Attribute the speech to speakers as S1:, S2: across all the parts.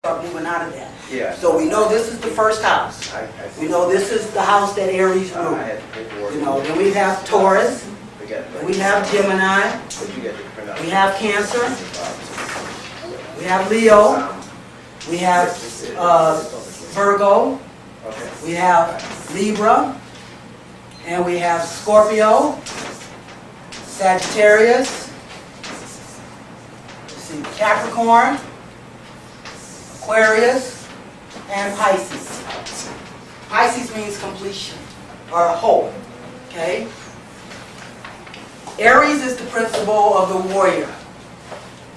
S1: start moving out of that.
S2: Yeah.
S1: So we know this is the first house. We know this is the house that Aries ruled. Then we have Taurus. Then we have Gemini. We have Cancer. We have Leo. We have Virgo. We have Libra. And we have Scorpio, Sagittarius, let's see, Capricorn, Aquarius, and Pisces. Pisces means completion, or whole, okay? Aries is the principle of the warrior.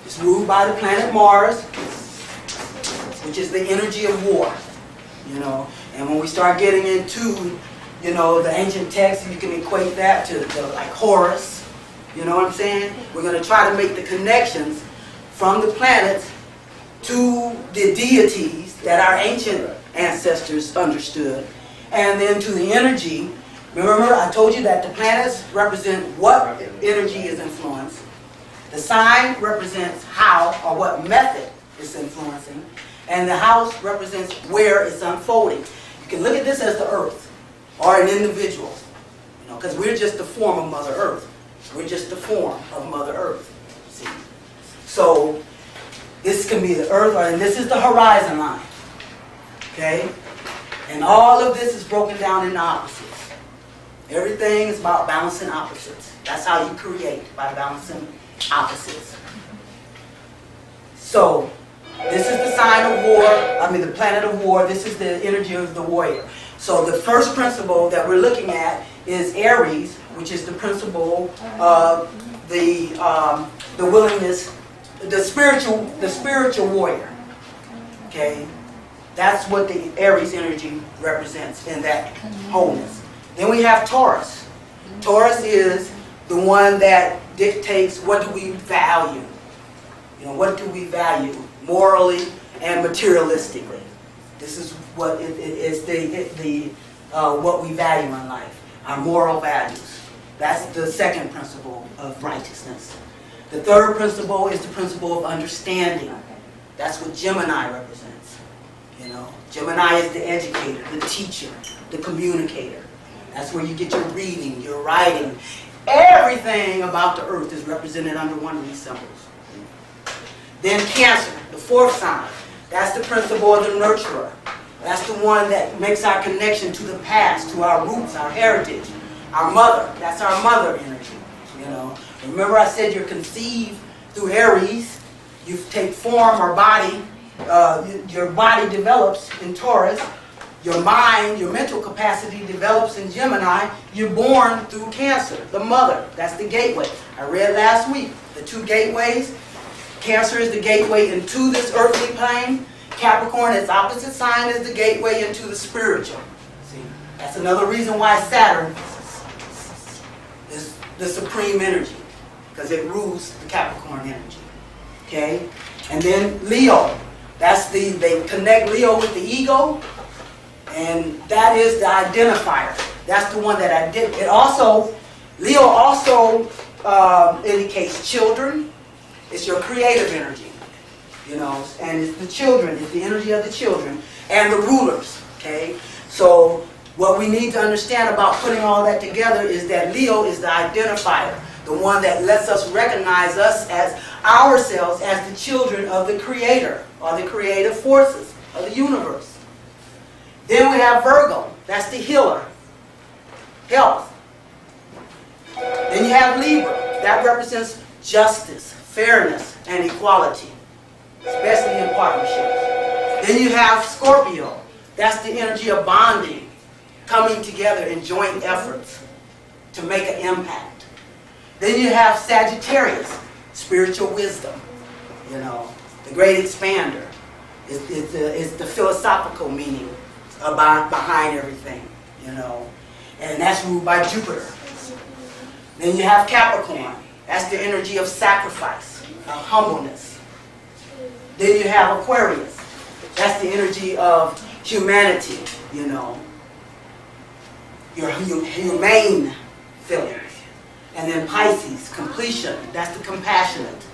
S1: It's ruled by the planet Mars, which is the energy of war, And when we start getting into, the ancient texts, you can equate that to like Horus, you know what I'm saying? We're going to try to make the connections from the planets to the deities that our ancient ancestors understood, and then to the energy. Remember, I told you that the planets represent what energy is influenced. The sign represents how or what method it's influencing, and the house represents where it's unfolding. You can look at this as the earth or an individual, because we're just the form of Mother Earth. We're just the form of Mother Earth. See? So this can be the earth, and this is the horizon line. Okay? And all of this is broken down into opposites. Everything is about balancing opposites. That's how you create, by balancing opposites. So this is the sign of war, the planet of war. This is the energy of the warrior. So the first principle that we're looking at is Aries, which is the principle of the willingness, the spiritual warrior. Okay, that's what the Aries energy represents in that wholeness. Then we have Taurus. Taurus is the one that dictates what do we value. What do we value morally and materialistically. This is what it is what we value in life, our moral values. That's the second principle of righteousness. The third principle is the principle of understanding. That's what Gemini represents. Gemini is the educator, the teacher, the communicator. That's where you get your reading, your writing. Everything about the earth is represented under one of these symbols. Then Cancer, the fourth sign. That's the principle of the nurturer. That's the one that makes our connection to the past, to our roots, our heritage, our mother. That's our mother energy. Remember I said you're conceived through Aries. You take form or body. Your body develops in Taurus. Your mind, your mental capacity develops in Gemini. You're born through Cancer, the mother. That's the gateway. I read last week the two gateways. Cancer is the gateway into this earthly plane. Capricorn, its opposite sign, is the gateway into the spiritual. See, that's another reason why Saturn is the supreme energy, because it rules the Capricorn energy. Okay, and then Leo. They connect Leo with the ego, and that is the identifier. That's the one that Leo also indicates children. It's your creative energy, and it's the children, it's the energy of the children, and the rulers, okay? So what we need to understand about putting all that together is that Leo is the identifier, the one that lets us recognize us as ourselves as the children of the Creator, or the creative forces of the universe. Then we have Virgo, that's the healer, health. Then you have Libra, that represents justice, fairness, and equality, especially in partnerships. Then you have Scorpio. That's the energy of bonding, coming together in joint efforts to make an impact. Then you have Sagittarius, spiritual wisdom, the great expander. Is the philosophical meaning behind everything, and that's ruled by Jupiter. Then you have Capricorn. That's the energy of sacrifice, of humbleness. Then you have Aquarius. That's the energy of humanity, your humane feelings. And then Pisces, completion. That's the compassionate.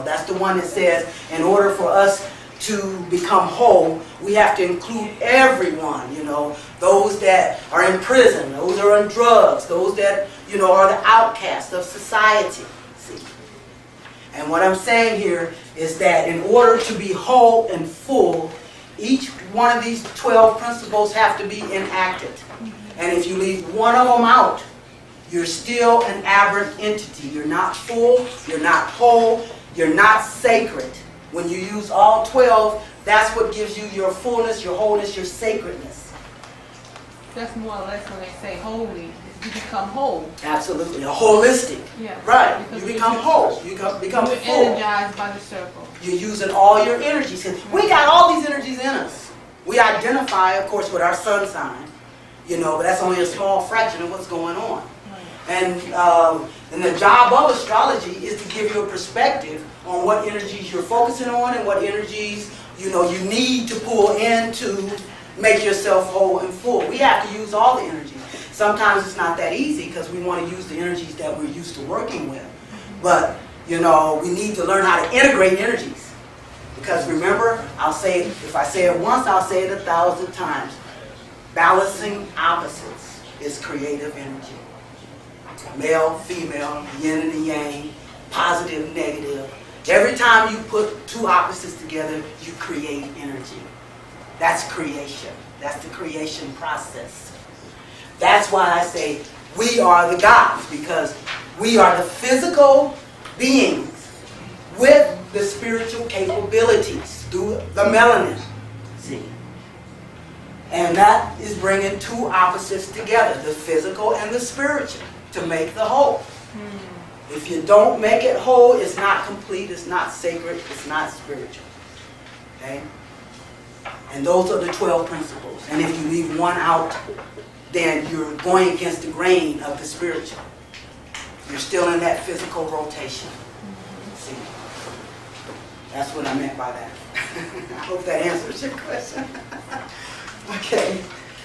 S1: That's the one that says, in order for us to become whole, we have to include everyone, you know, those that are in prison, those that are on drugs, those that, you know, are the outcasts of society. See? And what I'm saying here is that in order to be whole and full, each one of these 12 principles have to be enacted. And if you leave one of them out, you're still an aberrant entity. You're not full, you're not whole, you're not sacred. When you use all 12, that's what gives you your fullness, your wholeness, your sacredness.
S2: That's more or less when they say holy, you become whole.
S1: Absolutely, a holistic.
S2: Yeah.
S1: Right, you become whole, you become
S2: You're
S1: full.
S2: energized by the circle.
S1: You're using all your energies. We got all these energies in us. We identify, of course, with our sun sign, you know, but that's only a small fraction of what's going on. And the job of astrology is to give you a perspective on what energies you're focusing on and what energies, you know, you need to pull in to make yourself whole and full. We have to use all the energies. Sometimes it's not that easy because we want to use the energies that we're used to working with. But, you know, we need to learn how to integrate energies. Because remember, I'll say it, if I say it once, I'll say it 1,000 times. Balancing opposites is creative energy. Male, female, yin and the yang, positive, negative. Every time you put two opposites together, you create energy. That's creation. That's the creation process. That's why I say we are the gods, because we are the physical beings with the spiritual capabilities through the melanin. See? And that is bringing two opposites together, the physical and the spiritual, to make the whole. If you don't make it whole, it's not complete, it's not sacred, it's not spiritual. Okay? And those are the 12 principles. And if you leave one out, then you're going against the grain of the spiritual. You're still in that physical rotation. See? That's what I meant by that. I hope that answers your question. Okay.